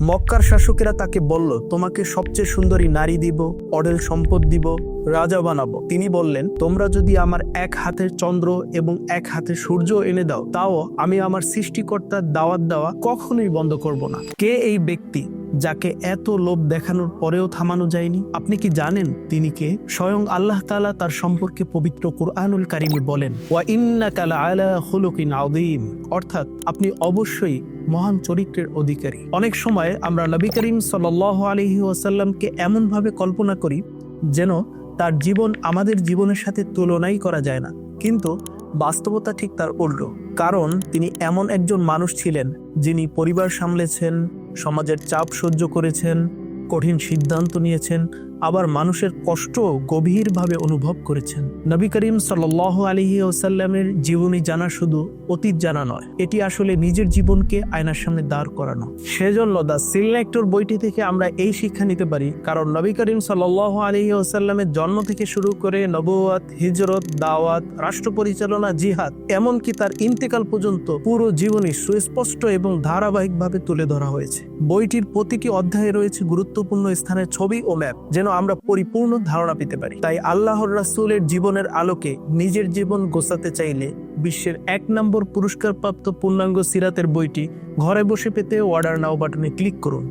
মক্কার শাসকেরা তাকে বলল, তোমাকে সবচেয়ে সুন্দরী নারী দিব, অঢেল সম্পদ দিব, রাজা বানাবো। তিনি বললেন, তোমরা যদি আমার এক হাতের চন্দ্র এবং এক হাতে সূর্য এনে দাও, তাও আমি আমার সৃষ্টিকর্তার দাওয়াত দেওয়া কখনোই বন্ধ করব না। কে এই ব্যক্তি যাকে এত লোভ দেখানোর পরেও থামানো যায়নি? আপনি কি জানেন তিনি কে? স্বয়ং আল্লাহ তাআলা তার সম্পর্কে পবিত্র কুরআনুল কারীমে বলেন, ওয়া ইন্নাকা লাআলা খুলুকিন আযীম, অর্থাৎ আপনি অবশ্যই মহান চরিত্রের অধিকারী। অনেক সময় আমরা নবী করিম সাল্লাল্লাহু আলাইহি ওয়াসাল্লামকে এমনভাবে কল্পনা করি যেন তার জীবন আমাদের জীবনের সাথে তুলনাই করা যায় না, কিন্তু বাস্তবতা ঠিক তার উল্টো। কারণ তিনি এমন একজন মানুষ ছিলেন যিনি পরিবার সামলেছেন, সমাজের চাপ সহ্য করেছেন, কঠিন সিদ্ধান্ত নিয়েছেন, আবার মানুষের কষ্ট গভীরভাবে অনুভব করেছেন। নবী করিম সাল্লাল্লাহু আলাইহি ওয়াসাল্লামের জীবনী জানা শুধু অতীত জানা নয়, এটি আসলে নিজের জীবনকে আয়নার সামনে দাঁড় করানো। সেজন্য দ্য সিলেক্টর বইটি থেকে আমরা এই শিক্ষা নিতে পারি, কারণ নবী করিম সাল্লাল্লাহু আলাইহি ওয়াসাল্লামের জন্ম থেকে শুরু করে নবুয়ত, হিজরত, দাওয়াত, রাষ্ট্র পরিচালনা, জিহাদ, এমনকি তার ইন্তেকাল পর্যন্ত পুরো জীবনী সুস্পষ্ট এবং ধারাবাহিকভাবে তুলে ধরা হয়েছে। বইটির প্রতিটি অধ্যায়ে রয়েছে গুরুত্বপূর্ণ স্থানের ছবি ও ম্যাপ, যেন আমরা পরিপূর্ণ ধারণা পেতে পারি। তাই আল্লাহর রাসূলের জীবনের আলোকে নিজের জীবন গোছাতে চাইলে বিশ্বের 1 নম্বর পুরস্কারপ্রাপ্ত পূর্ণাঙ্গ সিরাতের বইটি ঘরে বসে পেতে অর্ডার নাও বাটনে ক্লিক করুন।